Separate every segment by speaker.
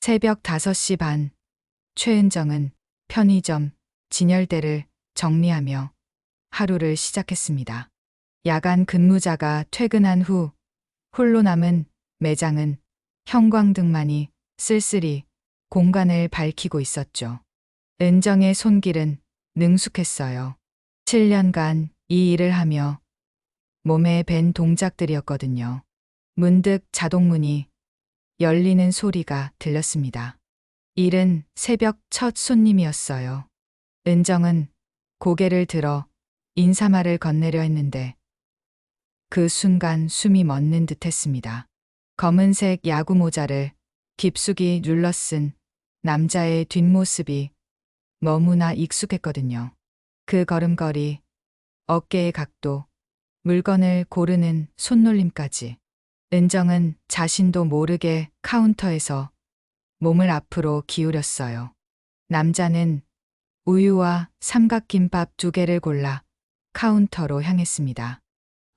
Speaker 1: 새벽 5시 반, 최은정은 편의점, 진열대를 정리하며 하루를 시작했습니다. 야간 근무자가 퇴근한 후 홀로 남은 매장은 형광등만이 쓸쓸히 공간을 밝히고 있었죠. 은정의 손길은 능숙했어요. 7년간 이 일을 하며 몸에 밴 동작들이었거든요. 문득 자동문이 열리는 소리가 들렸습니다. 일은 새벽 첫 손님이었어요. 은정은 고개를 들어 인사말을 건네려 했는데 그 순간 숨이 멎는 듯 했습니다. 검은색 야구 모자를 깊숙이 눌러 쓴 남자의 뒷모습이 너무나 익숙했거든요. 그 걸음걸이, 어깨의 각도, 물건을 고르는 손놀림까지. 은정은 자신도 모르게 카운터에서 몸을 앞으로 기울였어요. 남자는 우유와 삼각김밥 2개를 골라 카운터로 향했습니다.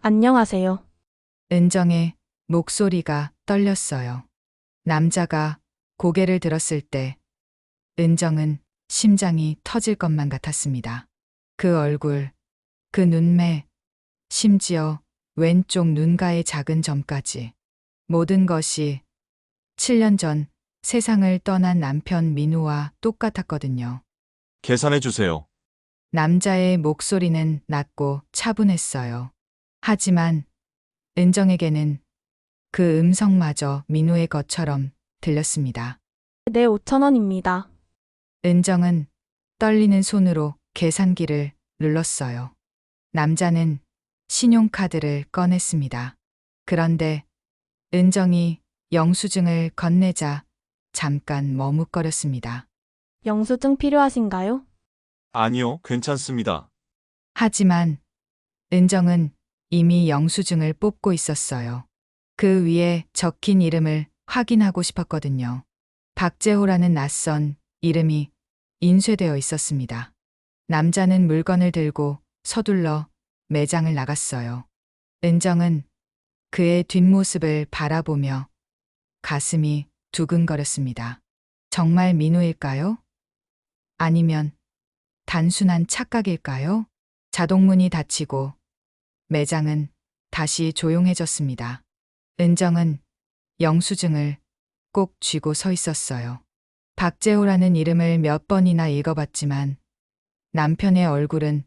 Speaker 2: 안녕하세요.
Speaker 1: 은정의 목소리가 떨렸어요. 남자가 고개를 들었을 때 은정은 심장이 터질 것만 같았습니다. 그 얼굴, 그 눈매, 심지어 왼쪽 눈가의 작은 점까지. 모든 것이 7년 전 세상을 떠난 남편 민우와 똑같았거든요.
Speaker 3: 계산해 주세요.
Speaker 1: 남자의 목소리는 낮고 차분했어요. 하지만 은정에게는 그 음성마저 민우의 것처럼 들렸습니다.
Speaker 2: 네, 5,000원입니다.
Speaker 1: 은정은 떨리는 손으로 계산기를 눌렀어요. 남자는 신용카드를 꺼냈습니다. 그런데 은정이 영수증을 건네자 잠깐 머뭇거렸습니다.
Speaker 2: 영수증 필요하신가요?
Speaker 3: 아니요, 괜찮습니다.
Speaker 1: 하지만 은정은 이미 영수증을 뽑고 있었어요. 그 위에 적힌 이름을 확인하고 싶었거든요. 박재호라는 낯선 이름이 인쇄되어 있었습니다. 남자는 물건을 들고 서둘러 매장을 나갔어요. 은정은 그의 뒷모습을 바라보며 가슴이 두근거렸습니다. 정말 민우일까요? 아니면 단순한 착각일까요? 자동문이 닫히고 매장은 다시 조용해졌습니다. 은정은 영수증을 꼭 쥐고 서 있었어요. 박재호라는 이름을 몇 번이나 읽어봤지만 남편의 얼굴은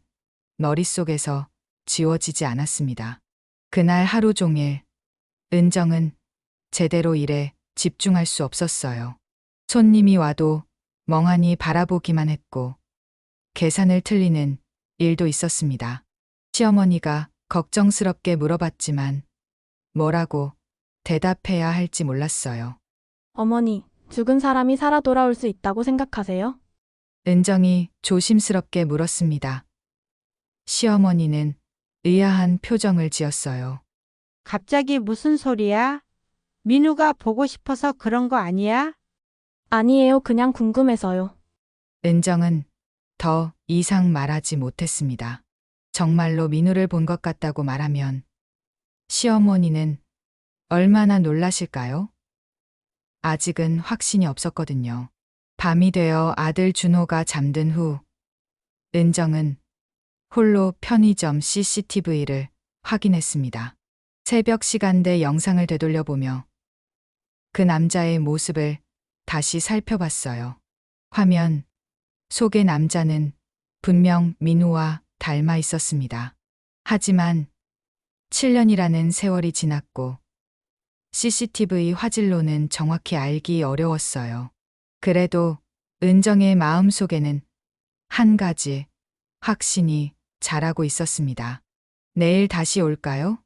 Speaker 1: 머릿속에서 지워지지 않았습니다. 그날 하루 종일 은정은 제대로 일에 집중할 수 없었어요. 손님이 와도 멍하니 바라보기만 했고 계산을 틀리는 일도 있었습니다. 시어머니가 걱정스럽게 물어봤지만 뭐라고 대답해야 할지 몰랐어요.
Speaker 2: 어머니, 죽은 사람이 살아 돌아올 수 있다고 생각하세요?
Speaker 1: 은정이 조심스럽게 물었습니다. 시어머니는 의아한 표정을 지었어요.
Speaker 4: 갑자기 무슨 소리야? 민우가 보고 싶어서 그런 거 아니야?
Speaker 2: 아니에요. 그냥 궁금해서요.
Speaker 1: 은정은 더 이상 말하지 못했습니다. 정말로 민우를 본 것 같다고 말하면 시어머니는 얼마나 놀라실까요? 아직은 확신이 없었거든요. 밤이 되어 아들 준호가 잠든 후 은정은 홀로 편의점 CCTV를 확인했습니다. 새벽 시간대 영상을 되돌려보며 그 남자의 모습을 다시 살펴봤어요. 화면 속의 남자는 분명 민우와 닮아 있었습니다. 하지만 7년이라는 세월이 지났고 CCTV 화질로는 정확히 알기 어려웠어요. 그래도 은정의 마음속에는 한 가지 확신이 자라고 있었습니다. 내일 다시 올까요?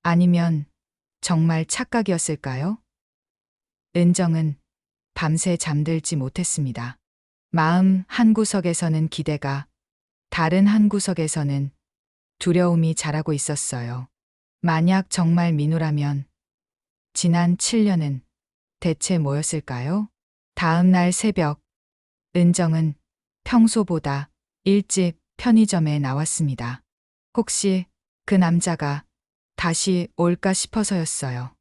Speaker 1: 아니면 정말 착각이었을까요? 은정은 밤새 잠들지 못했습니다. 마음 한 구석에서는 기대가, 다른 한 구석에서는 두려움이 자라고 있었어요. 만약 정말 민우라면 지난 7년은 대체 뭐였을까요? 다음 날 새벽, 은정은 평소보다 일찍 편의점에 나왔습니다. 혹시 그 남자가 다시 올까 싶어서였어요.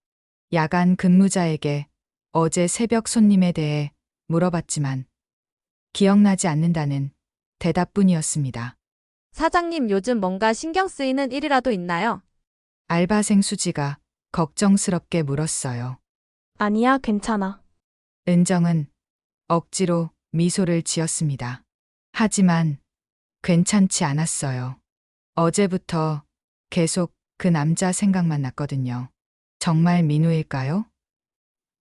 Speaker 1: 야간 근무자에게 어제 새벽 손님에 대해 물어봤지만 기억나지 않는다는 대답뿐이었습니다.
Speaker 5: 사장님 요즘 뭔가 신경 쓰이는 일이라도 있나요?
Speaker 1: 알바생 수지가 걱정스럽게 물었어요.
Speaker 2: 아니야, 괜찮아.
Speaker 1: 은정은 억지로 미소를 지었습니다. 하지만 괜찮지 않았어요. 어제부터 계속 그 남자 생각만 났거든요. 정말 민우일까요?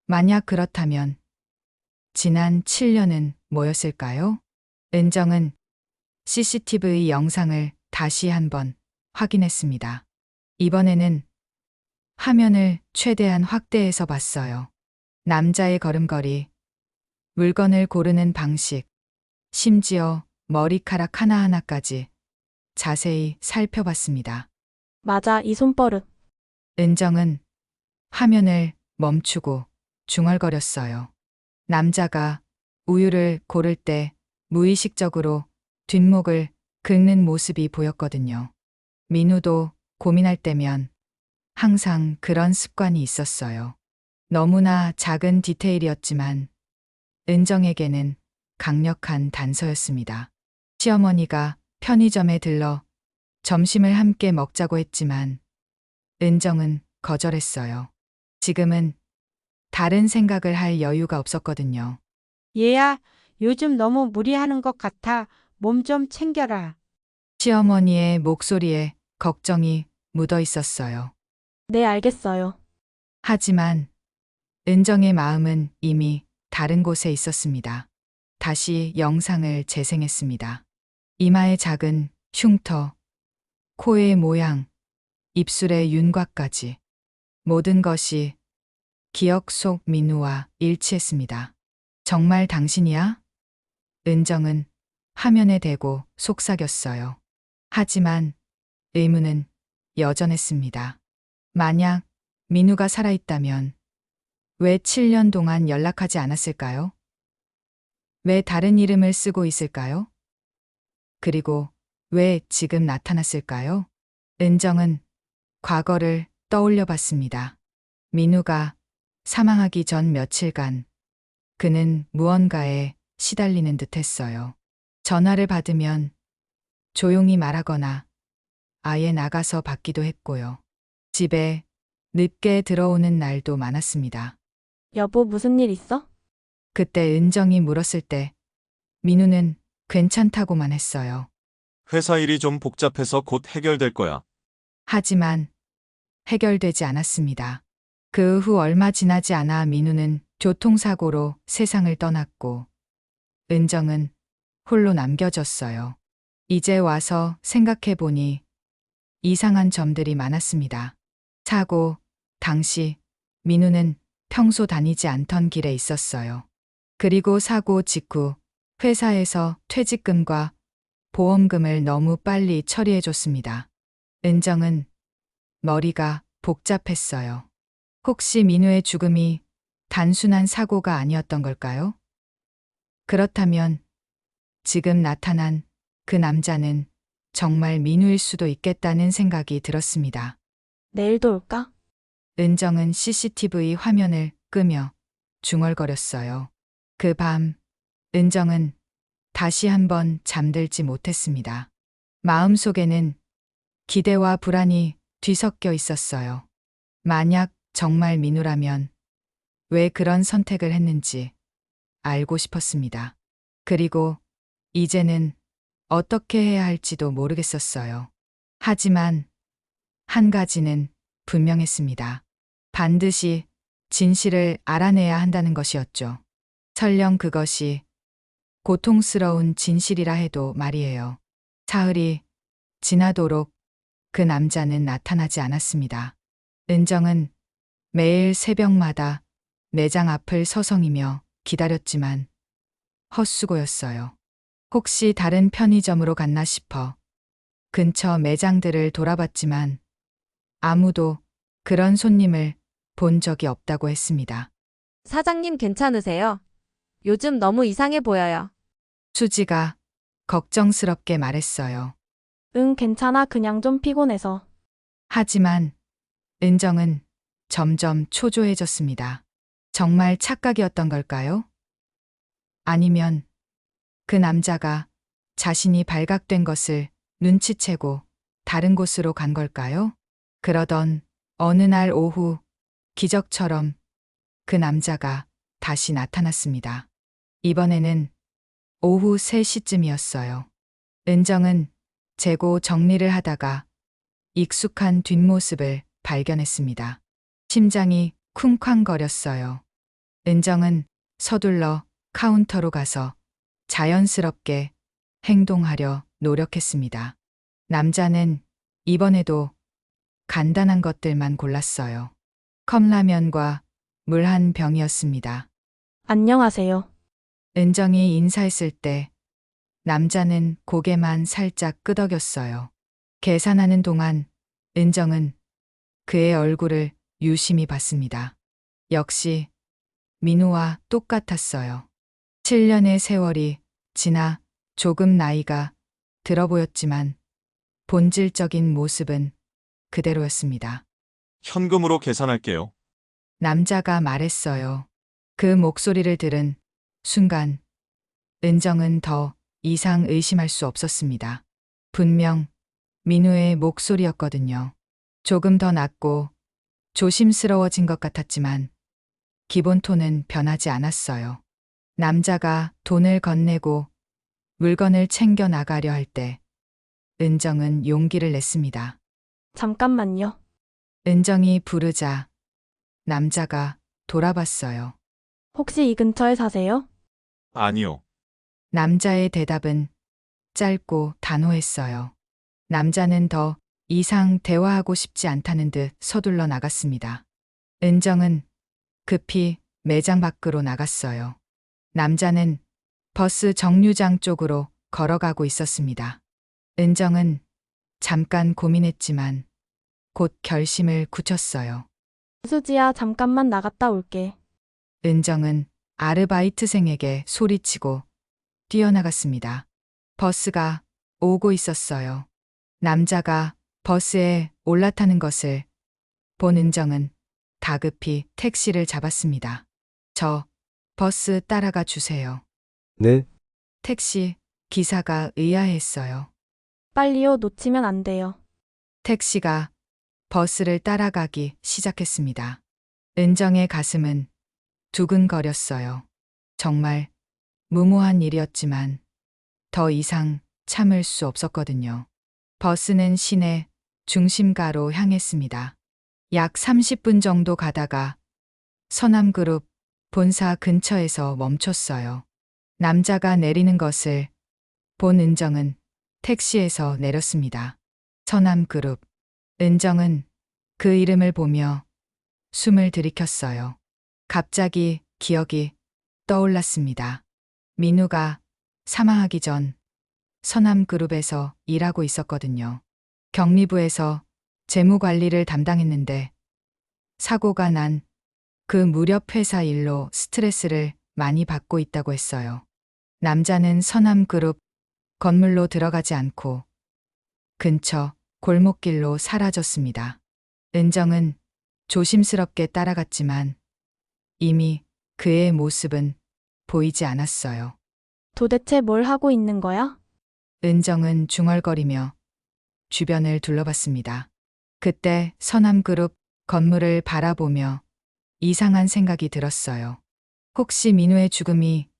Speaker 1: 만약 그렇다면 지난 7년은 뭐였을까요? 은정은 CCTV 영상을 다시 한번 확인했습니다. 이번에는 화면을 최대한 확대해서 봤어요. 남자의 걸음걸이, 물건을 고르는 방식, 심지어 머리카락 하나하나까지 자세히 살펴봤습니다.
Speaker 2: 맞아, 이 손버릇.
Speaker 1: 은정은 화면을 멈추고 중얼거렸어요. 남자가 우유를 고를 때 무의식적으로 뒷목을 긁는 모습이 보였거든요. 민우도 고민할 때면 항상 그런 습관이 있었어요. 너무나 작은 디테일이었지만 은정에게는 강력한 단서였습니다. 시어머니가 편의점에 들러 점심을 함께 먹자고 했지만 은정은 거절했어요. 지금은 다른 생각을 할 여유가 없었거든요.
Speaker 4: 얘야, 요즘 너무 무리하는 것 같아. 몸 좀 챙겨라.
Speaker 1: 시어머니의 목소리에 걱정이 묻어 있었어요.
Speaker 2: 네, 알겠어요.
Speaker 1: 하지만 은정의 마음은 이미 다른 곳에 있었습니다. 다시 영상을 재생했습니다. 이마의 작은 흉터, 코의 모양, 입술의 윤곽까지 모든 것이 기억 속 민우와 일치했습니다. 정말 당신이야? 은정은 화면에 대고 속삭였어요. 하지만 의문은 여전했습니다. 만약 민우가 살아있다면 왜 7년 동안 연락하지 않았을까요? 왜 다른 이름을 쓰고 있을까요? 그리고 왜 지금 나타났을까요? 은정은 과거를 떠올려 봤습니다. 민우가 사망하기 전 며칠간 그는 무언가에 시달리는 듯 했어요. 전화를 받으면 조용히 말하거나 아예 나가서 받기도 했고요. 집에 늦게 들어오는 날도 많았습니다.
Speaker 2: 여보, 무슨 일 있어?
Speaker 1: 그때 은정이 물었을 때 민우는 괜찮다고만 했어요.
Speaker 3: 회사 일이 좀 복잡해서 곧 해결될 거야.
Speaker 1: 하지만 해결되지 않았습니다. 그 후 얼마 지나지 않아 민우는 교통사고로 세상을 떠났고 은정은 홀로 남겨졌어요. 이제 와서 생각해보니 이상한 점들이 많았습니다. 사고 당시 민우는 평소 다니지 않던 길에 있었어요. 그리고 사고 직후 회사에서 퇴직금과 보험금을 너무 빨리 처리해줬습니다. 은정은 머리가 복잡했어요. 혹시 민우의 죽음이 단순한 사고가 아니었던 걸까요? 그렇다면 지금 나타난 그 남자는 정말 민우일 수도 있겠다는 생각이 들었습니다.
Speaker 2: 내일도 올까?
Speaker 1: 은정은 CCTV 화면을 끄며 중얼거렸어요. 그 밤 은정은 다시 한번 잠들지 못했습니다. 마음속에는 기대와 불안이 뒤섞여 있었어요. 만약 정말 민우라면 왜 그런 선택을 했는지 알고 싶었습니다. 그리고 이제는 어떻게 해야 할지도 모르겠었어요. 하지만 한 가지는 분명했습니다. 반드시 진실을 알아내야 한다는 것이었죠. 설령 그것이 고통스러운 진실이라 해도 말이에요. 사흘이 지나도록 그 남자는 나타나지 않았습니다. 은정은 매일 새벽마다 매장 앞을 서성이며 기다렸지만 헛수고였어요. 혹시 다른 편의점으로 갔나 싶어 근처 매장들을 돌아봤지만 아무도 그런 손님을 본 적이 없다고 했습니다.
Speaker 5: 사장님 괜찮으세요? 요즘 너무 이상해 보여요.
Speaker 1: 수지가 걱정스럽게 말했어요.
Speaker 2: 응, 괜찮아. 그냥 좀 피곤해서.
Speaker 1: 하지만 은정은 점점 초조해졌습니다. 정말 착각이었던 걸까요? 아니면 그 남자가 자신이 발각된 것을 눈치채고 다른 곳으로 간 걸까요? 그러던 어느 날 오후 기적처럼 그 남자가 다시 나타났습니다. 이번에는 오후 3시쯤이었어요. 은정은 재고 정리를 하다가 익숙한 뒷모습을 발견했습니다. 심장이 쿵쾅거렸어요. 은정은 서둘러 카운터로 가서 자연스럽게 행동하려 노력했습니다. 남자는 이번에도 간단한 것들만 골랐어요. 컵라면과 물 한 병이었습니다.
Speaker 2: 안녕하세요.
Speaker 1: 은정이 인사했을 때 남자는 고개만 살짝 끄덕였어요. 계산하는 동안 은정은 그의 얼굴을 유심히 봤습니다. 역시 민우와 똑같았어요. 7년의 세월이 지나 조금 나이가 들어 보였지만 본질적인 모습은 그대로였습니다.
Speaker 3: 현금으로 계산할게요.
Speaker 1: 남자가 말했어요. 그 목소리를 들은 순간 은정은 더 이상 의심할 수 없었습니다. 분명 민우의 목소리였거든요. 조금 더 낮고 조심스러워진 것 같았지만 기본 톤은 변하지 않았어요. 남자가 돈을 건네고 물건을 챙겨 나가려 할 때 은정은 용기를 냈습니다.
Speaker 2: 잠깐만요.
Speaker 1: 은정이 부르자 남자가 돌아봤어요.
Speaker 2: 혹시 이 근처에 사세요?
Speaker 3: 아니요.
Speaker 1: 남자의 대답은 짧고 단호했어요. 남자는 더 이상 대화하고 싶지 않다는 듯 서둘러 나갔습니다. 은정은 급히 매장 밖으로 나갔어요. 남자는 버스 정류장 쪽으로 걸어가고 있었습니다. 은정은 잠깐 고민했지만 곧 결심을 굳혔어요.
Speaker 2: 수지야, 잠깐만 나갔다 올게.
Speaker 1: 은정은 아르바이트생에게 소리치고 뛰어나갔습니다. 버스가 오고 있었어요. 남자가 버스에 올라타는 것을 본 은정은 다급히 택시를 잡았습니다. 저 버스 따라가 주세요.
Speaker 6: 네,
Speaker 1: 택시 기사가 의아했어요.
Speaker 2: 빨리요, 놓치면 안 돼요.
Speaker 1: 택시가 버스를 따라가기 시작했습니다. 은정의 가슴은 두근거렸어요. 정말 무모한 일이었지만 더 이상 참을 수 없었거든요. 버스는 시내 중심가로 향했습니다. 약 30분 정도 가다가 서남그룹 본사 근처에서 멈췄어요. 남자가 내리는 것을 본 은정은 택시에서 내렸습니다. 서남그룹. 은정은 그 이름을 보며 숨을 들이켰어요. 갑자기 기억이 떠올랐습니다. 민우가 사망하기 전 서남그룹에서 일하고 있었거든요. 경리부에서 재무관리를 담당했는데 사고가 난 그 무렵 회사 일로 스트레스를 많이 받고 있다고 했어요. 남자는 서남그룹 건물로 들어가지 않고 근처 골목길로 사라졌습니다. 은정은 조심스럽게 따라갔지만 이미 그의 모습은 보이지 않았어요.
Speaker 2: 도대체 뭘 하고 있는 거야?
Speaker 1: 은정은 중얼거리며 주변을 둘러봤습니다. 그때 서남그룹 건물을 바라보며 이상한 생각이 들었어요. 혹시 민우의 죽음이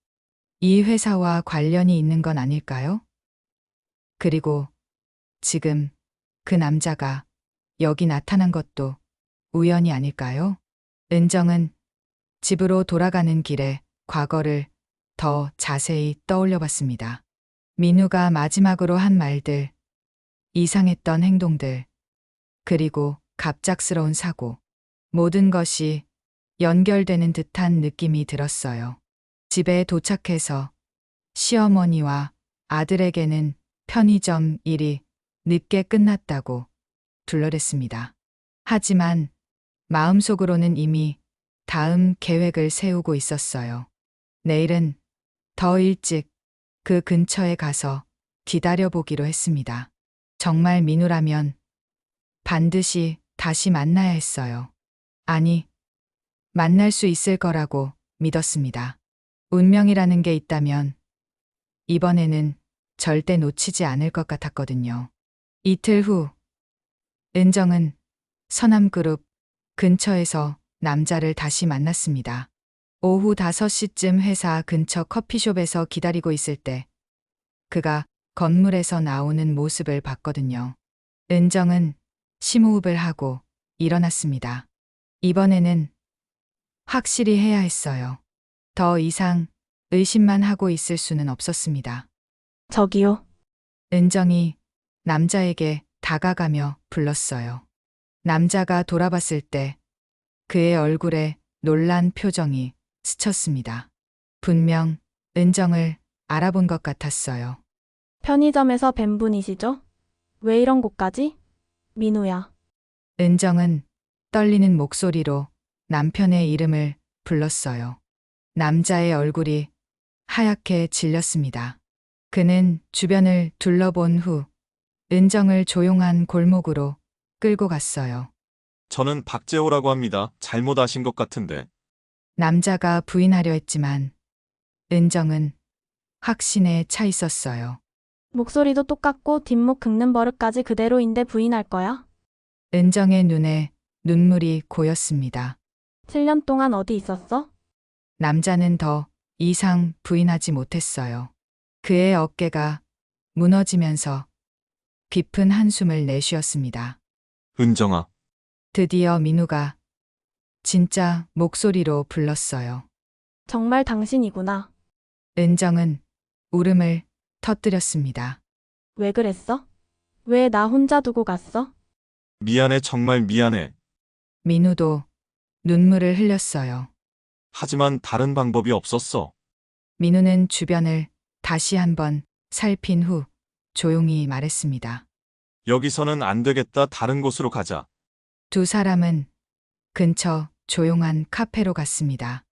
Speaker 1: 이 회사와 관련이 있는 건 아닐까요? 그리고 지금 그 남자가 여기 나타난 것도 우연이 아닐까요? 은정은 집으로 돌아가는 길에 과거를 더 자세히 떠올려 봤습니다. 민우가 마지막으로 한 말들, 이상했던 행동들, 그리고 갑작스러운 사고. 모든 것이 연결되는 듯한 느낌이 들었어요. 집에 도착해서 시어머니와 아들에게는 편의점 일이 늦게 끝났다고 둘러댔습니다. 하지만 마음속으로는 이미 다음 계획을 세우고 있었어요. 내일은 더 일찍 그 근처에 가서 기다려보기로 했습니다. 정말 민우라면 반드시 다시 만나야 했어요. 아니, 만날 수 있을 거라고 믿었습니다. 운명이라는 게 있다면 이번에는 절대 놓치지 않을 것 같았거든요. 이틀 후, 은정은 서남그룹 근처에서 남자를 다시 만났습니다. 오후 5시쯤 회사 근처 커피숍에서 기다리고 있을 때 그가 건물에서 나오는 모습을 봤거든요. 은정은 심호흡을 하고 일어났습니다. 이번에는 확실히 해야 했어요. 더 이상 의심만 하고 있을 수는 없었습니다.
Speaker 2: 저기요.
Speaker 1: 은정이 남자에게 다가가며 불렀어요. 남자가 돌아봤을 때 그의 얼굴에 놀란 표정이 스쳤습니다. 분명 은정을 알아본 것 같았어요.
Speaker 2: 편의점에서 뵌 분이시죠? 왜 이런 곳까지? 민우야.
Speaker 1: 은정은 떨리는 목소리로 남편의 이름을 불렀어요. 남자의 얼굴이 하얗게 질렸습니다. 그는 주변을 둘러본 후 은정을 조용한 골목으로 끌고 갔어요.
Speaker 3: 저는 박재호라고 합니다. 잘못 아신 것 같은데.
Speaker 1: 남자가 부인하려 했지만 은정은 확신에 차 있었어요.
Speaker 2: 목소리도 똑같고 뒷목 긁는 버릇까지 그대로인데 부인할 거야?
Speaker 1: 은정의 눈에 눈물이 고였습니다.
Speaker 2: 7년 동안 어디 있었어?
Speaker 1: 남자는 더 이상 부인하지 못했어요. 그의 어깨가 무너지면서 깊은 한숨을 내쉬었습니다.
Speaker 3: 은정아,
Speaker 1: 드디어 민우가 진짜 목소리로 불렀어요.
Speaker 2: 정말 당신이구나.
Speaker 1: 은정은 울음을 터뜨렸습니다.
Speaker 2: 왜 그랬어? 왜 나 혼자 두고 갔어?
Speaker 3: 미안해, 정말 미안해.
Speaker 1: 민우도 눈물을 흘렸어요.
Speaker 3: 하지만 다른 방법이 없었어.
Speaker 1: 민우는 주변을 다시 한번 살핀 후 조용히 말했습니다.
Speaker 3: 여기서는 안 되겠다. 다른 곳으로 가자.
Speaker 1: 두 사람은 근처 조용한 카페로 갔습니다.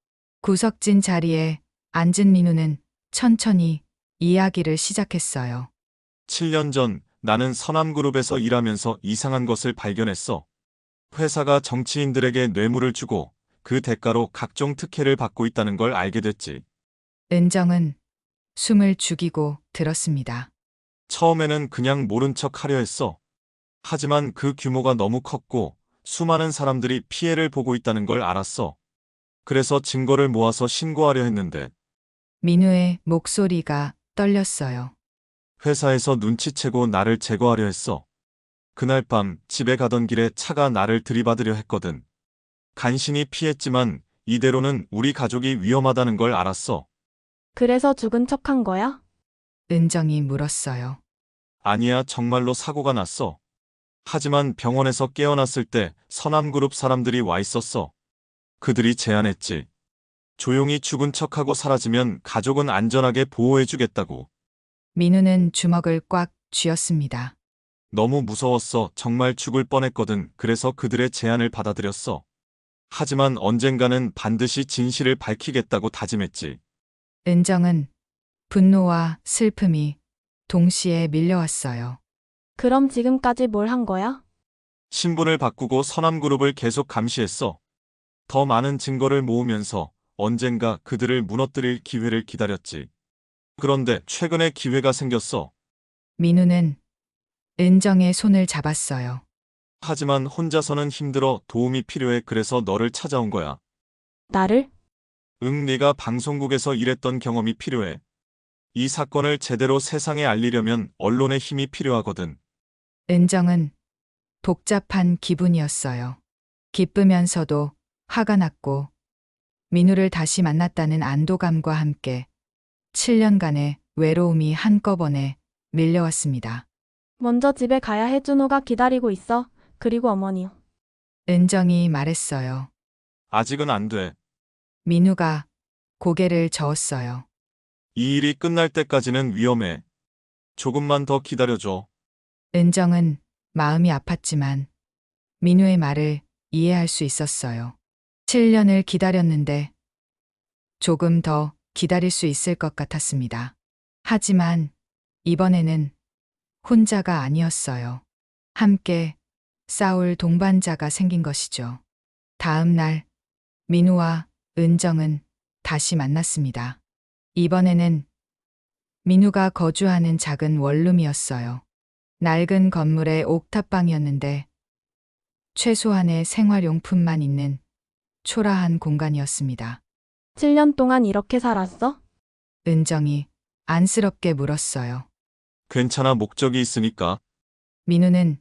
Speaker 1: 구석진 자리에 앉은 민우는 천천히 이야기를 시작했어요.
Speaker 3: 7년 전 나는 서남그룹에서 일하면서 이상한 것을 발견했어. 회사가 정치인들에게 뇌물을 주고 그 대가로 각종 특혜를 받고 있다는 걸 알게 됐지.
Speaker 1: 은정은 숨을 죽이고 들었습니다.
Speaker 3: 처음에는 그냥 모른 척 하려 했어. 하지만 그 규모가 너무 컸고 수많은 사람들이 피해를 보고 있다는 걸 알았어. 그래서 증거를 모아서 신고하려 했는데
Speaker 1: 민우의 목소리가 떨렸어요.
Speaker 3: 회사에서 눈치채고 나를 제거하려 했어. 그날 밤 집에 가던 길에 차가 나를 들이받으려 했거든. 간신히 피했지만 이대로는 우리 가족이 위험하다는 걸 알았어.
Speaker 2: 그래서 죽은 척한 거야?
Speaker 1: 은정이 물었어요.
Speaker 3: 아니야, 정말로 사고가 났어. 하지만 병원에서 깨어났을 때 서남그룹 사람들이 와 있었어. 그들이 제안했지. 조용히 죽은 척하고 사라지면 가족은 안전하게 보호해주겠다고.
Speaker 1: 민우는 주먹을 꽉 쥐었습니다.
Speaker 3: 너무 무서웠어. 정말 죽을 뻔했거든. 그래서 그들의 제안을 받아들였어. 하지만 언젠가는 반드시 진실을 밝히겠다고 다짐했지.
Speaker 1: 은정은 분노와 슬픔이 동시에 밀려왔어요.
Speaker 2: 그럼 지금까지 뭘 한 거야?
Speaker 3: 신분을 바꾸고 서남그룹을 계속 감시했어. 더 많은 증거를 모으면서 언젠가 그들을 무너뜨릴 기회를 기다렸지. 그런데 최근에 기회가 생겼어.
Speaker 1: 민우는 은정의 손을 잡았어요.
Speaker 3: 하지만 혼자서는 힘들어. 도움이 필요해. 그래서 너를 찾아온 거야.
Speaker 2: 나를?
Speaker 3: 응, 네가 방송국에서 일했던 경험이 필요해. 이 사건을 제대로 세상에 알리려면 언론의 힘이 필요하거든.
Speaker 1: 은정은 복잡한 기분이었어요. 기쁘면서도 화가 났고 민우를 다시 만났다는 안도감과 함께 7년간의 외로움이 한꺼번에 밀려왔습니다.
Speaker 2: 먼저 집에 가야 해. 준호가 기다리고 있어. 그리고 어머니.
Speaker 1: 은정이 말했어요.
Speaker 3: 아직은 안 돼.
Speaker 1: 민우가 고개를 저었어요.
Speaker 3: 이 일이 끝날 때까지는 위험해. 조금만 더 기다려줘.
Speaker 1: 은정은 마음이 아팠지만 민우의 말을 이해할 수 있었어요. 7년을 기다렸는데 조금 더 기다릴 수 있을 것 같았습니다. 하지만 이번에는 혼자가 아니었어요. 함께 싸울 동반자가 생긴 것이죠. 다음 날 민우와 은정은 다시 만났습니다. 이번에는 민우가 거주하는 작은 원룸이었어요. 낡은 건물의 옥탑방이었는데 최소한의 생활용품만 있는 초라한 공간이었습니다.
Speaker 2: 7년 동안 이렇게 살았어?
Speaker 1: 은정이 안쓰럽게 물었어요.
Speaker 3: 괜찮아, 목적이 있으니까.
Speaker 1: 민우는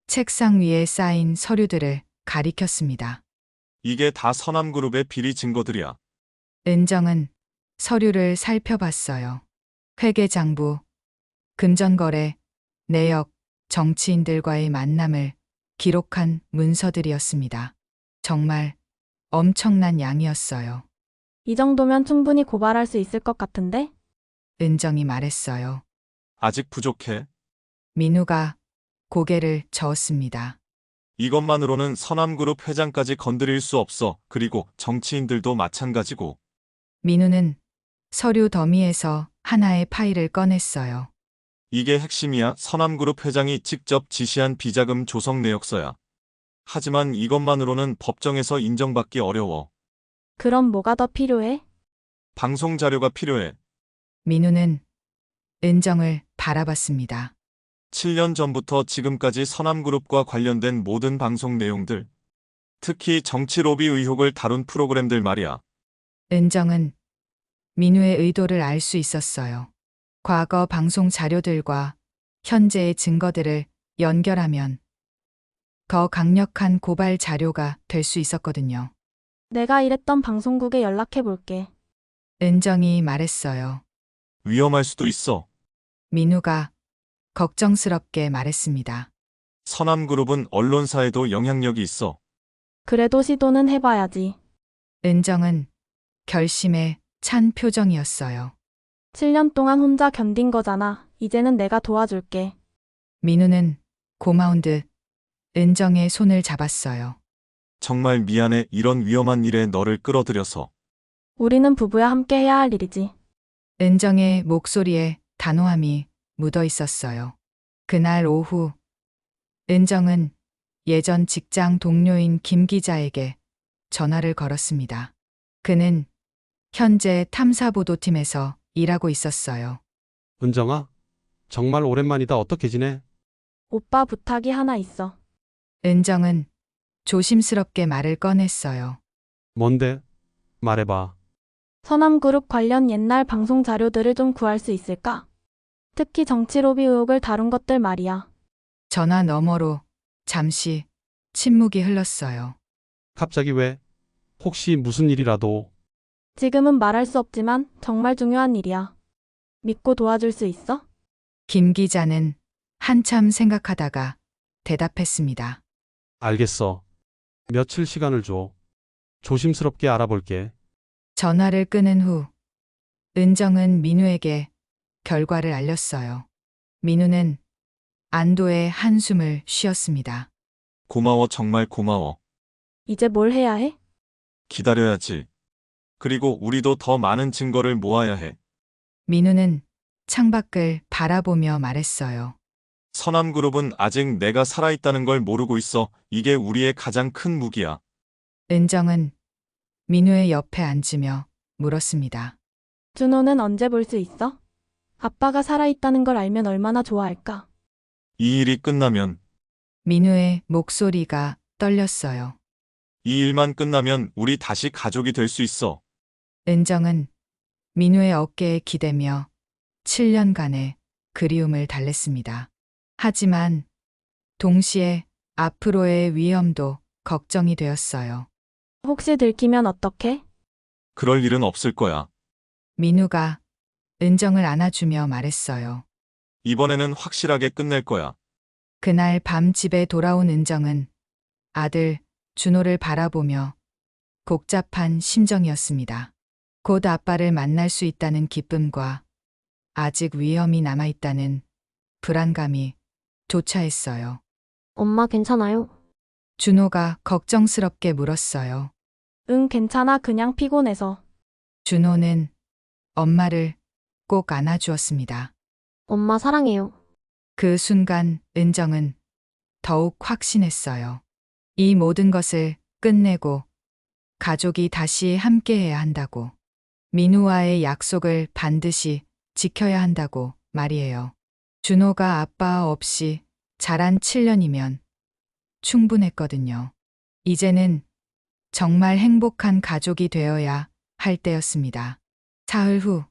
Speaker 1: 책상 위에 쌓인 서류들을 가리켰습니다.
Speaker 3: 이게 다 서남그룹의 비리 증거들이야.
Speaker 1: 은정은 서류를 살펴봤어요. 회계장부, 금전거래, 내역, 정치인들과의 만남을 기록한 문서들이었습니다. 정말 엄청난 양이었어요.
Speaker 2: 이 정도면 충분히 고발할 수 있을 것 같은데?
Speaker 1: 은정이 말했어요.
Speaker 3: 아직 부족해.
Speaker 1: 민우가 고개를 저었습니다.
Speaker 3: 이것만으로는 서남그룹 회장까지 건드릴 수 없어. 그리고 정치인들도 마찬가지고.
Speaker 1: 민우는 서류 더미에서 하나의 파일을 꺼냈어요.
Speaker 3: 이게 핵심이야. 서남그룹 회장이 직접 지시한 비자금 조성 내역서야. 하지만 이것만으로는 법정에서 인정받기 어려워.
Speaker 2: 그럼 뭐가 더 필요해?
Speaker 3: 방송 자료가 필요해.
Speaker 1: 민우는 은정을 바라봤습니다.
Speaker 3: 7년 전부터 지금까지 서남그룹과 관련된 모든 방송 내용들, 특히 정치 로비 의혹을 다룬 프로그램들 말이야.
Speaker 1: 은정은 민우의 의도를 알 수 있었어요. 과거 방송 자료들과 현재의 증거들을 연결하면 더 강력한 고발 자료가 될 수 있었거든요.
Speaker 2: 내가 일했던 방송국에 연락해 볼게.
Speaker 1: 은정이 말했어요.
Speaker 3: 위험할 수도 있어.
Speaker 1: 민우가 걱정스럽게 말했습니다.
Speaker 3: 서남그룹은 언론사에도 영향력이 있어.
Speaker 2: 그래도 시도는 해봐야지.
Speaker 1: 은정은 결심에 찬 표정이었어요.
Speaker 2: 7년 동안 혼자 견딘 거잖아. 이제는 내가 도와줄게.
Speaker 1: 민우는 고마운 듯 은정의 손을 잡았어요.
Speaker 3: 정말 미안해. 이런 위험한 일에 너를 끌어들여서.
Speaker 2: 우리는 부부야 함께 해야 할 일이지.
Speaker 1: 은정의 목소리에 단호함이 묻어 있었어요. 그날 오후 은정은 예전 직장 동료인 김 기자에게 전화를 걸었습니다. 그는 현재 탐사보도팀에서 일하고 있었어요.
Speaker 6: 은정아, 정말 오랜만이다. 어떻게 지내?
Speaker 2: 오빠 부탁이 하나 있어.
Speaker 1: 은정은 조심스럽게 말을 꺼냈어요.
Speaker 6: 뭔데? 말해봐.
Speaker 2: 서남그룹 관련 옛날 방송 자료들을 좀 구할 수 있을까? 특히 정치 로비 의혹을 다룬 것들 말이야.
Speaker 1: 전화 너머로 잠시 침묵이 흘렀어요.
Speaker 6: 갑자기 왜? 혹시 무슨 일이라도?
Speaker 2: 지금은 말할 수 없지만 정말 중요한 일이야. 믿고 도와줄 수 있어?
Speaker 1: 김 기자는 한참 생각하다가 대답했습니다.
Speaker 6: 알겠어. 며칠 시간을 줘. 조심스럽게 알아볼게.
Speaker 1: 전화를 끊은 후 은정은 민우에게 결과를 알렸어요. 민우는 안도의 한숨을 쉬었습니다.
Speaker 3: 고마워, 정말 고마워.
Speaker 2: 이제 뭘 해야 해?
Speaker 3: 기다려야지. 그리고 우리도 더 많은 증거를 모아야 해.
Speaker 1: 민우는 창밖을 바라보며 말했어요.
Speaker 3: 서남그룹은 아직 내가 살아있다는 걸 모르고 있어. 이게 우리의 가장 큰 무기야.
Speaker 1: 은정은 민우의 옆에 앉으며 물었습니다.
Speaker 2: 준호는 언제 볼 수 있어? 아빠가 살아있다는 걸 알면 얼마나 좋아할까?
Speaker 3: 이 일이 끝나면,
Speaker 1: 민우의 목소리가 떨렸어요.
Speaker 3: 이 일만 끝나면 우리 다시 가족이 될 수 있어.
Speaker 1: 은정은 민우의 어깨에 기대며 7년간의 그리움을 달랬습니다. 하지만 동시에 앞으로의 위험도 걱정이 되었어요.
Speaker 2: 혹시 들키면 어떡해?
Speaker 3: 그럴 일은 없을 거야.
Speaker 1: 민우가 은정을 안아주며 말했어요.
Speaker 3: 이번에는 확실하게 끝낼 거야.
Speaker 1: 그날 밤 집에 돌아온 은정은 아들 준호를 바라보며 복잡한 심정이었습니다. 곧 아빠를 만날 수 있다는 기쁨과 아직 위험이 남아있다는 불안감이 교차했어요.
Speaker 7: 엄마 괜찮아요?
Speaker 1: 준호가 걱정스럽게 물었어요.
Speaker 2: 응, 괜찮아. 그냥 피곤해서.
Speaker 1: 준호는 엄마를 꼭 안아주었습니다.
Speaker 7: 엄마 사랑해요.
Speaker 1: 그 순간 은정은 더욱 확신했어요. 이 모든 것을 끝내고 가족이 다시 함께해야 한다고. 민우와의 약속을 반드시 지켜야 한다고 말이에요. 준호가 아빠 없이 자란 7년이면 충분했거든요. 이제는 정말 행복한 가족이 되어야 할 때였습니다. 사흘 후,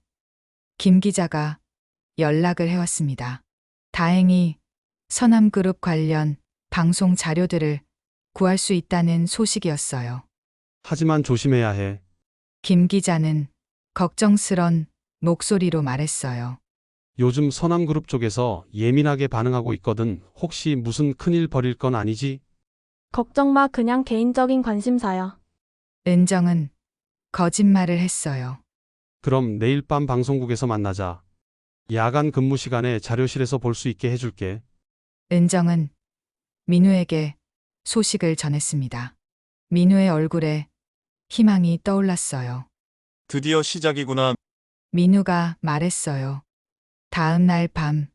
Speaker 1: 김 기자가 연락을 해왔습니다. 다행히 서남그룹 관련 방송 자료들을 구할 수 있다는 소식이었어요.
Speaker 6: 하지만 조심해야 해.
Speaker 1: 김 기자는 걱정스런 목소리로 말했어요.
Speaker 6: 요즘 서남그룹 쪽에서 예민하게 반응하고 있거든. 혹시 무슨 큰일 벌일 건 아니지?
Speaker 2: 걱정 마, 그냥 개인적인 관심사야.
Speaker 1: 은정은 거짓말을 했어요.
Speaker 6: 그럼 내일 밤 방송국에서 만나자. 야간 근무 시간에 자료실에서 볼 수 있게 해줄게.
Speaker 1: 은정은 민우에게 소식을 전했습니다. 민우의 얼굴에 희망이 떠올랐어요.
Speaker 3: 드디어 시작이구나.
Speaker 1: 민우가 말했어요. 다음 날 밤,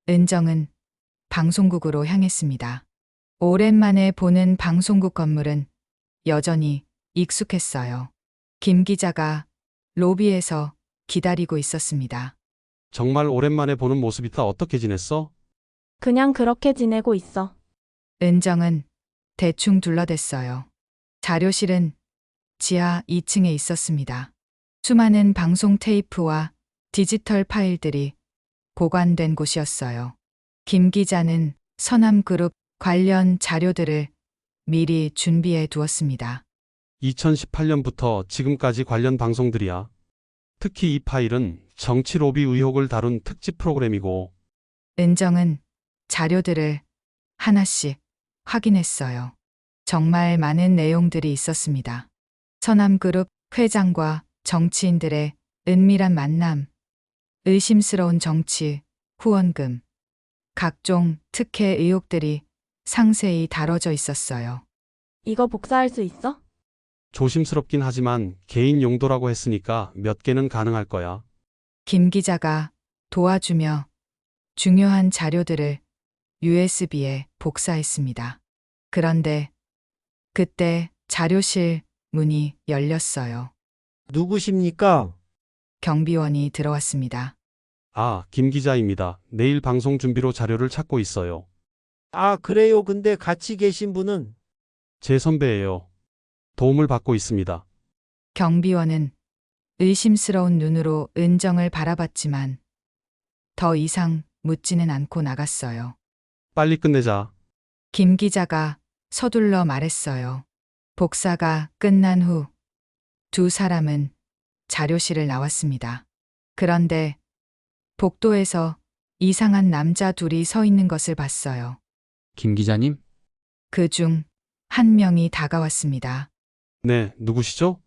Speaker 1: 은정은 방송국으로 향했습니다. 오랜만에 보는 방송국 건물은 여전히 익숙했어요. 김 기자가 로비에서 기다리고 있었습니다.
Speaker 6: 정말 오랜만에 보는 모습이다. 어떻게 지냈어?
Speaker 2: 그냥 그렇게 지내고 있어.
Speaker 1: 은정은 대충 둘러댔어요. 자료실은 지하 2층에 있었습니다. 수많은 방송 테이프와 디지털 파일들이 보관된 곳이었어요. 김 기자는 서남그룹 관련 자료들을 미리 준비해 두었습니다.
Speaker 6: 2018년부터 지금까지 관련 방송들이야. 특히 이 파일은 정치 로비 의혹을 다룬 특집 프로그램이고,
Speaker 1: 은정은 자료들을 하나씩 확인했어요. 정말 많은 내용들이 있었습니다. 서남그룹 회장과 정치인들의 은밀한 만남, 의심스러운 정치, 후원금, 각종 특혜 의혹들이 상세히 다뤄져 있었어요.
Speaker 2: 이거 복사할 수 있어?
Speaker 6: 조심스럽긴 하지만 개인 용도라고 했으니까 몇 개는 가능할 거야.
Speaker 1: 김 기자가 도와주며 중요한 자료들을 USB에 복사했습니다. 그런데 그때 자료실 문이 열렸어요.
Speaker 8: 누구십니까?
Speaker 1: 경비원이 들어왔습니다.
Speaker 6: 아, 김 기자입니다. 내일 방송 준비로 자료를 찾고 있어요.
Speaker 8: 아, 그래요. 근데 같이 계신 분은
Speaker 6: 제 선배예요. 도움을 받고 있습니다.
Speaker 1: 경비원은 의심스러운 눈으로 은정을 바라봤지만 더 이상 묻지는 않고 나갔어요.
Speaker 6: 빨리 끝내자.
Speaker 1: 김 기자가 서둘러 말했어요. 복사가 끝난 후 두 사람은 자료실을 나왔습니다. 그런데 복도에서 이상한 남자 둘이 서 있는 것을 봤어요.
Speaker 9: 김 기자님?
Speaker 1: 그 중 한 명이 다가왔습니다.
Speaker 6: 네, 누구시죠?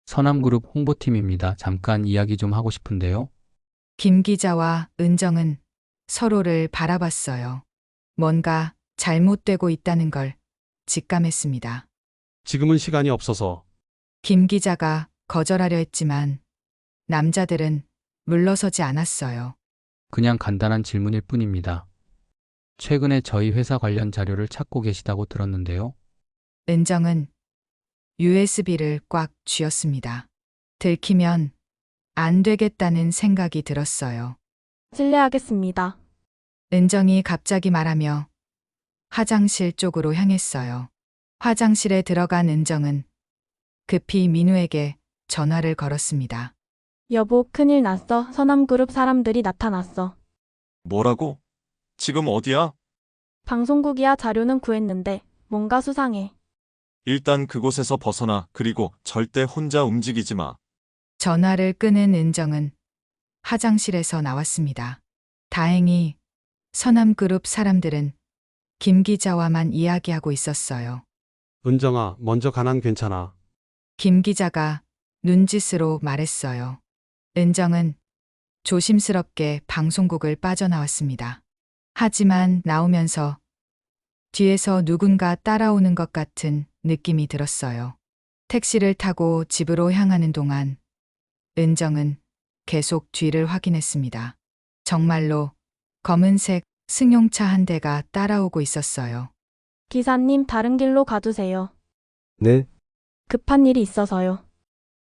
Speaker 9: 서남그룹 홍보팀입니다. 잠깐 이야기 좀 하고 싶은데요.
Speaker 1: 김 기자와 은정은 서로를 바라봤어요. 뭔가 잘못되고 있다는 걸 직감했습니다.
Speaker 6: 지금은 시간이 없어서.
Speaker 1: 김 기자가 거절하려 했지만 남자들은 물러서지 않았어요.
Speaker 9: 그냥 간단한 질문일 뿐입니다. 최근에 저희 회사 관련 자료를 찾고 계시다고 들었는데요.
Speaker 1: 은정은 USB를 꽉 쥐었습니다. 들키면 안 되겠다는 생각이 들었어요.
Speaker 2: 실례하겠습니다.
Speaker 1: 은정이 갑자기 말하며 화장실 쪽으로 향했어요. 화장실에 들어간 은정은 급히 민우에게 전화를 걸었습니다.
Speaker 2: 여보, 큰일 났어. 서남그룹 사람들이 나타났어.
Speaker 3: 뭐라고? 지금 어디야?
Speaker 2: 방송국이야. 자료는 구했는데 뭔가 수상해.
Speaker 3: 일단 그곳에서 벗어나. 그리고 절대 혼자 움직이지 마.
Speaker 1: 전화를 끄는 은정은 화장실에서 나왔습니다. 다행히 서남그룹 사람들은 김 기자와만 이야기하고 있었어요.
Speaker 6: 은정아, 먼저 가난 괜찮아.
Speaker 1: 김 기자가 눈짓으로 말했어요. 은정은 조심스럽게 방송국을 빠져나왔습니다. 하지만 나오면서 뒤에서 누군가 따라오는 것 같은 느낌이 들었어요. 택시를 타고 집으로 향하는 동안 은정은 계속 뒤를 확인했습니다. 정말로 검은색 승용차 한 대가 따라오고 있었어요.
Speaker 2: 기사님, 다른 길로 가주세요.
Speaker 8: 네,
Speaker 2: 급한 일이 있어서요.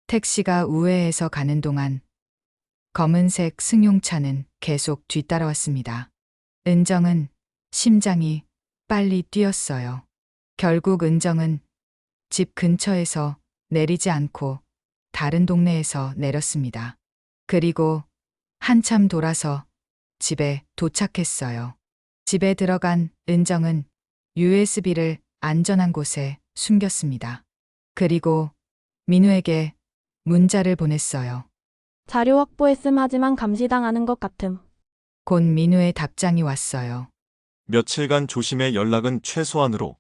Speaker 1: 택시가 우회해서 가는 동안 검은색 승용차는 계속 뒤따라왔습니다. 은정은 심장이 빨리 뛰었어요. 결국 은정은 집 근처에서 내리지 않고 다른 동네에서 내렸습니다. 그리고 한참 돌아서 집에 도착했어요. 집에 들어간 은정은 USB를 안전한 곳에 숨겼습니다. 그리고 민우에게 문자를 보냈어요.
Speaker 2: 자료 확보했음 하지만 감시당하는 것 같음.
Speaker 1: 곧 민우의 답장이 왔어요.
Speaker 3: 며칠간 조심해 연락은 최소한으로.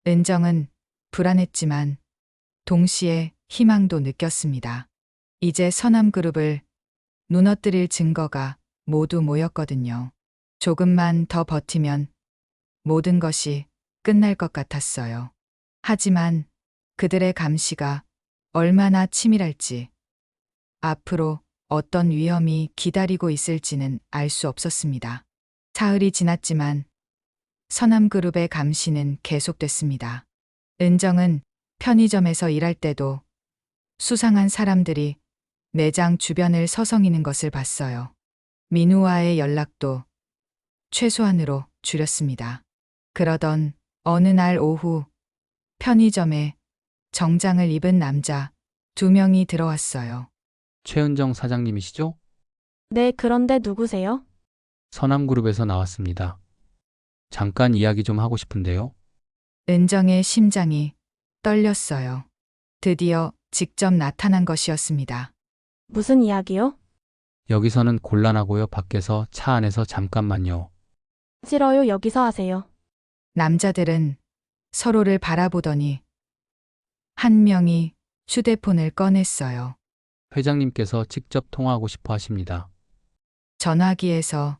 Speaker 1: 은정은 불안했지만 동시에 희망도 느꼈습니다. 이제 서남그룹을 무너뜨릴 증거가 모두 모였거든요. 조금만 더 버티면 모든 것이 끝날 것 같았어요. 하지만 그들의 감시가 얼마나 치밀할지, 앞으로 어떤 위험이 기다리고 있을지는 알 수 없었습니다. 사흘이 지났지만 서남그룹의 감시는 계속됐습니다. 은정은 편의점에서 일할 때도 수상한 사람들이 매장 주변을 서성이는 것을 봤어요. 민우와의 연락도 최소한으로 줄였습니다. 그러던 어느 날 오후 편의점에 정장을 입은 남자 2명이 들어왔어요.
Speaker 9: 최은정 사장님이시죠?
Speaker 2: 네, 그런데 누구세요?
Speaker 9: 서남그룹에서 나왔습니다. 잠깐 이야기 좀 하고 싶은데요.
Speaker 1: 은정의 심장이 떨렸어요. 드디어 직접 나타난 것이었습니다.
Speaker 2: 무슨 이야기요?
Speaker 9: 여기서는 곤란하고요. 밖에서 차 안에서 잠깐만요.
Speaker 2: 싫어요. 여기서 하세요.
Speaker 1: 남자들은 서로를 바라보더니 한 명이 휴대폰을 꺼냈어요.
Speaker 9: 회장님께서 직접 통화하고 싶어 하십니다.
Speaker 1: 전화기에서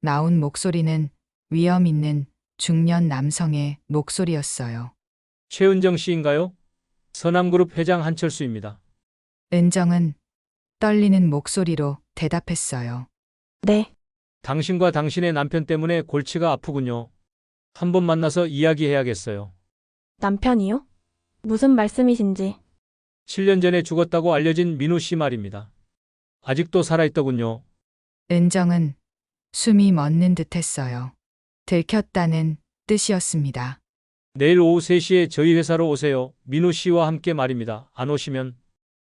Speaker 1: 나온 목소리는 위험 있는 중년 남성의 목소리였어요.
Speaker 10: 최은정 씨인가요? 서남그룹 회장 한철수입니다.
Speaker 1: 은정은 떨리는 목소리로 대답했어요.
Speaker 2: 네.
Speaker 10: 당신과 당신의 남편 때문에 골치가 아프군요. 한번 만나서 이야기해야겠어요.
Speaker 2: 남편이요? 무슨 말씀이신지.
Speaker 10: 7년 전에 죽었다고 알려진 민우 씨 말입니다. 아직도 살아있더군요.
Speaker 1: 은정은 숨이 멎는 듯했어요. 들켰다는 뜻이었습니다.
Speaker 10: 내일 오후 3시에 저희 회사로 오세요. 민우 씨와 함께 말입니다. 안 오시면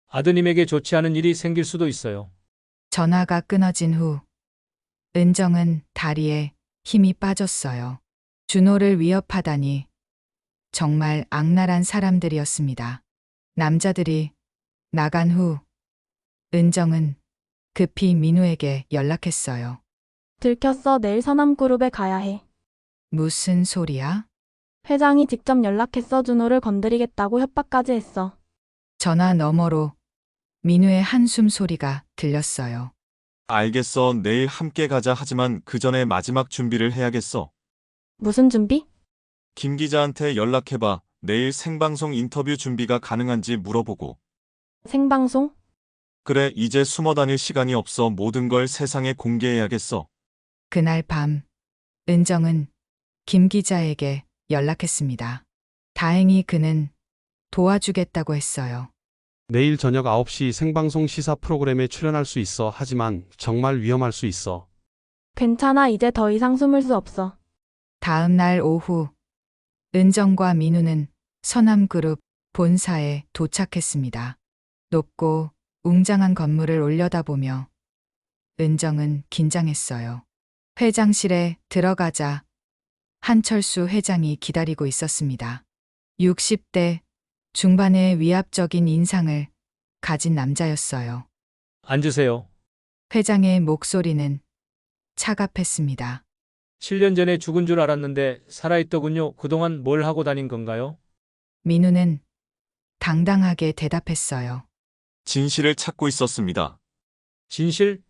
Speaker 10: 아드님에게 좋지 않은 일이 생길 수도 있어요.
Speaker 1: 전화가 끊어진 후 은정은 다리에 힘이 빠졌어요. 준호를 위협하다니 정말 악랄한 사람들이었습니다. 남자들이 나간 후 은정은 급히 민우에게 연락했어요.
Speaker 2: 들켰어. 내일 서남그룹에 가야 해.
Speaker 1: 무슨 소리야?
Speaker 2: 회장이 직접 연락했어. 준호를 건드리겠다고 협박까지 했어.
Speaker 1: 전화 너머로 민우의 한숨 소리가 들렸어요.
Speaker 3: 알겠어. 내일 함께 가자. 하지만 그 전에 마지막 준비를 해야겠어.
Speaker 2: 무슨 준비?
Speaker 3: 김 기자한테 연락해봐. 내일 생방송 인터뷰 준비가 가능한지 물어보고.
Speaker 2: 생방송?
Speaker 3: 그래, 이제 숨어 다닐 시간이 없어. 모든 걸 세상에 공개해야겠어.
Speaker 1: 그날 밤 은정은 김 기자에게 연락했습니다. 다행히 그는 도와주겠다고 했어요.
Speaker 6: 내일 저녁 9시 생방송 시사 프로그램에 출연할 수 있어. 하지만 정말 위험할 수 있어.
Speaker 2: 괜찮아. 이제 더 이상 숨을 수 없어.
Speaker 1: 다음 날 오후 은정과 민우는 서남그룹 본사에 도착했습니다. 높고 웅장한 건물을 올려다보며 은정은 긴장했어요. 회장실에 들어가자 한철수 회장이 기다리고 있었습니다. 60대 중반의 위압적인 인상을 가진 남자였어요.
Speaker 10: 앉으세요.
Speaker 1: 회장의 목소리는 차갑했습니다.
Speaker 10: 7년 전에 죽은 줄 알았는데 살아있더군요. 그동안 뭘 하고 다닌 건가요?
Speaker 1: 민우는 당당하게 대답했어요.
Speaker 3: 진실을 찾고 있었습니다.
Speaker 10: 진실?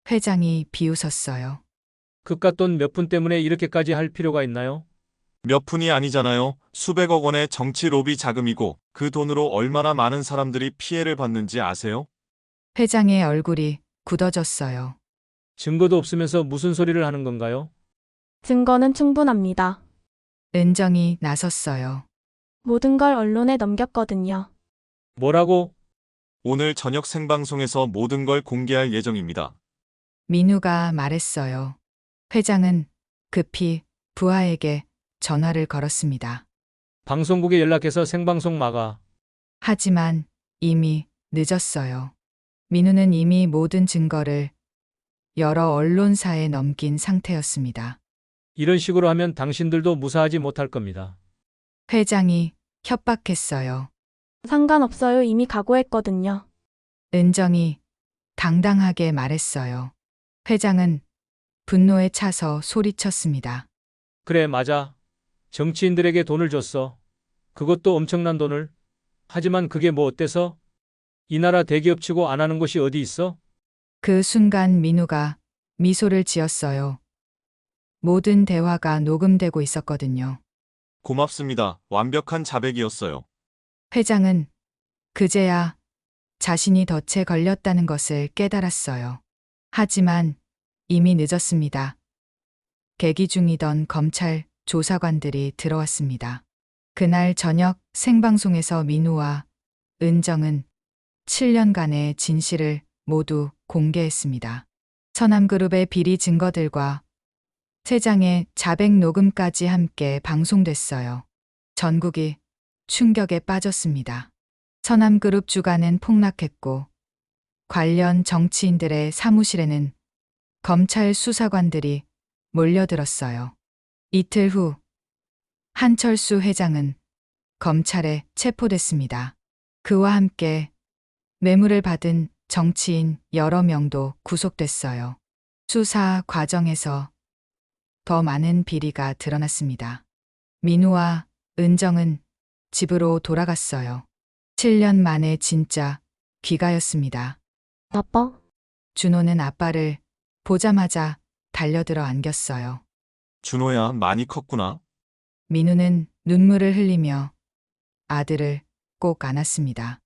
Speaker 1: 회장이 비웃었어요.
Speaker 10: 그깟 돈 몇 푼 때문에 이렇게까지 할 필요가 있나요?
Speaker 3: 몇 푼이 아니잖아요. 수백억 원의 정치 로비 자금이고 그 돈으로 얼마나 많은 사람들이 피해를 받는지 아세요?
Speaker 1: 회장의 얼굴이 굳어졌어요.
Speaker 10: 증거도 없으면서 무슨 소리를 하는 건가요?
Speaker 2: 증거는 충분합니다.
Speaker 1: 은정이 나섰어요.
Speaker 2: 모든 걸 언론에 넘겼거든요.
Speaker 10: 뭐라고?
Speaker 3: 오늘 저녁 생방송에서 모든 걸 공개할 예정입니다.
Speaker 1: 민우가 말했어요. 회장은 급히 부하에게 전화를 걸었습니다.
Speaker 10: 방송국에 연락해서 생방송 막아.
Speaker 1: 하지만 이미 늦었어요. 민우는 이미 모든 증거를 여러 언론사에 넘긴 상태였습니다.
Speaker 10: 이런 식으로 하면 당신들도 무사하지 못할 겁니다.
Speaker 1: 회장이 협박했어요.
Speaker 2: 상관없어요. 이미 각오했거든요.
Speaker 1: 은정이 당당하게 말했어요. 회장은 분노에 차서 소리쳤습니다.
Speaker 10: 그래, 맞아. 정치인들에게 돈을 줬어. 그것도 엄청난 돈을. 하지만 그게 뭐 어때서? 이 나라 대기업 치고 안 하는 곳이 어디 있어?
Speaker 1: 그 순간 민우가 미소를 지었어요. 모든 대화가 녹음되고 있었거든요.
Speaker 3: 고맙습니다. 완벽한 자백이었어요.
Speaker 1: 회장은 그제야 자신이 덫에 걸렸다는 것을 깨달았어요. 하지만 이미 늦었습니다. 대기 중이던 검찰 조사관들이 들어왔습니다. 그날 저녁 생방송에서 민우와 은정은 7년간의 진실을 모두 공개했습니다. 서남그룹의 비리 증거들과 회장의 자백 녹음까지 함께 방송됐어요. 전국이 충격에 빠졌습니다. 서남그룹 주가는 폭락했고 관련 정치인들의 사무실에는 검찰 수사관들이 몰려들었어요. 이틀 후 한철수 회장은 검찰에 체포됐습니다. 그와 함께 뇌물을 받은 정치인 여러 명도 구속됐어요. 수사 과정에서 더 많은 비리가 드러났습니다. 민우와 은정은 집으로 돌아갔어요. 7년 만에 진짜 귀가였습니다.
Speaker 7: 아빠?
Speaker 1: 준호는 아빠를 보자마자 달려들어 안겼어요.
Speaker 3: 준호야, 많이 컸구나.
Speaker 1: 민우는 눈물을 흘리며 아들을 꼭 안았습니다.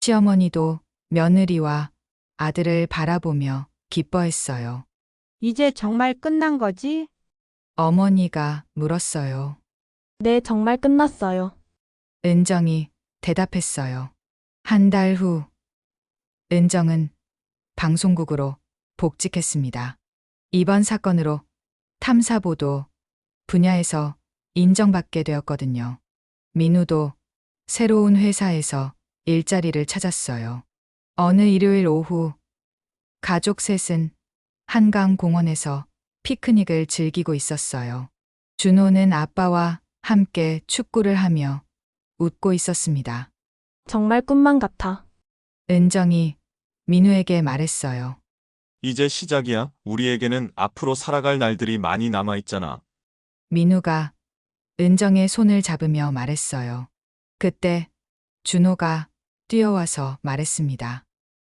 Speaker 1: 시어머니도 며느리와 아들을 바라보며 기뻐했어요.
Speaker 4: 이제 정말 끝난 거지?
Speaker 1: 어머니가 물었어요.
Speaker 2: 네, 정말 끝났어요.
Speaker 1: 은정이 대답했어요. 한 달 후, 은정은 방송국으로 복직했습니다. 이번 사건으로 탐사보도 분야에서 인정받게 되었거든요. 민우도 새로운 회사에서 일자리를 찾았어요. 어느 일요일 오후, 가족 셋은 한강공원에서 피크닉을 즐기고 있었어요. 준호는 아빠와 함께 축구를 하며 웃고 있었습니다.
Speaker 2: 정말 꿈만 같아.
Speaker 1: 은정이 민우에게 말했어요.
Speaker 3: 이제 시작이야. 우리에게는 앞으로 살아갈 날들이 많이 남아있잖아.
Speaker 1: 민우가 은정의 손을 잡으며 말했어요. 그때 준호가 뛰어와서 말했습니다.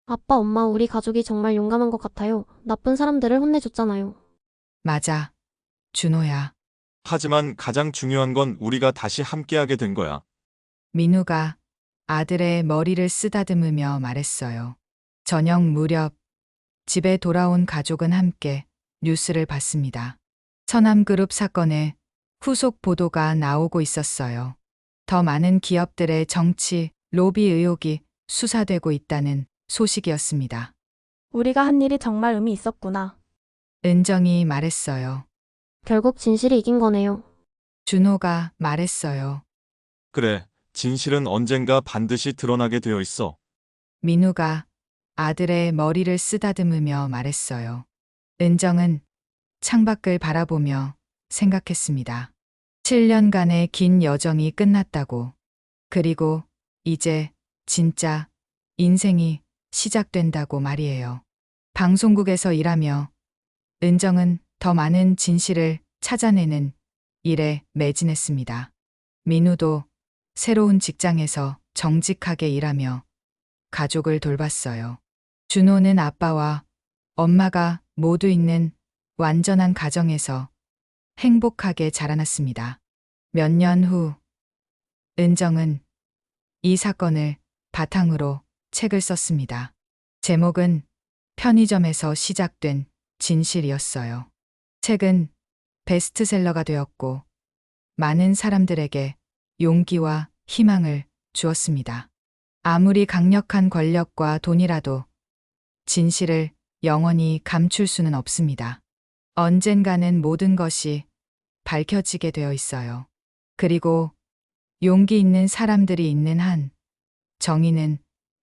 Speaker 7: 아빠, 엄마, 우리 가족이 정말 용감한 것 같아요. 나쁜 사람들을 혼내줬잖아요.
Speaker 1: 맞아, 준호야.
Speaker 3: 하지만 가장 중요한 건 우리가 다시 함께하게 된 거야.
Speaker 1: 민우가 아들의 머리를 쓰다듬으며 말했어요. 저녁 무렵 집에 돌아온 가족은 함께 뉴스를 봤습니다. 서남그룹 사건의 후속 보도가 나오고 있었어요. 더 많은 기업들의 정치, 로비 의혹이 수사되고 있다는 소식이었습니다.
Speaker 2: 우리가 한 일이 정말 의미 있었구나.
Speaker 1: 은정이 말했어요.
Speaker 7: 결국 진실이 이긴 거네요.
Speaker 1: 준호가 말했어요.
Speaker 3: 그래, 진실은 언젠가 반드시 드러나게 되어 있어.
Speaker 1: 민우가 아들의 머리를 쓰다듬으며 말했어요. 은정은 창밖을 바라보며 생각했습니다. 7년간의 긴 여정이 끝났다고. 그리고 이제 진짜 인생이 시작된다고 말이에요. 방송국에서 일하며 은정은 더 많은 진실을 찾아내는 일에 매진했습니다. 민우도 새로운 직장에서 정직하게 일하며 가족을 돌봤어요. 준호는 아빠와 엄마가 모두 있는 완전한 가정에서 행복하게 자라났습니다. 몇 년 후, 은정은 이 사건을 바탕으로 책을 썼습니다. 제목은 편의점에서 시작된 진실이었어요. 책은 베스트셀러가 되었고 많은 사람들에게 용기와 희망을 주었습니다. 아무리 강력한 권력과 돈이라도 진실을 영원히 감출 수는 없습니다. 언젠가는 모든 것이 밝혀지게 되어 있어요. 그리고 용기 있는 사람들이 있는 한 정의는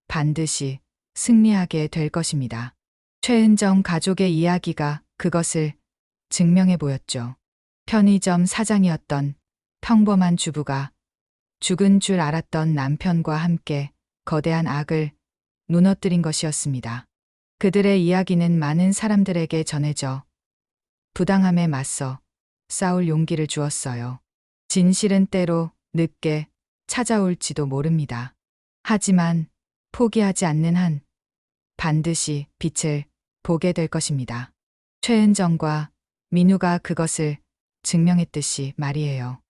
Speaker 1: 반드시 승리하게 될 것입니다. 최은정 가족의 이야기가 그것을 증명해 보였죠. 편의점 사장이었던 평범한 주부가 죽은 줄 알았던 남편과 함께 거대한 악을 무너뜨린 것이었습니다. 그들의 이야기는 많은 사람들에게 전해져 부당함에 맞서 싸울 용기를 주었어요. 진실은 때로 늦게 찾아올지도 모릅니다. 하지만 포기하지 않는 한 반드시 빛을 보게 될 것입니다. 최은정과 민우가 그것을 증명했듯이 말이에요.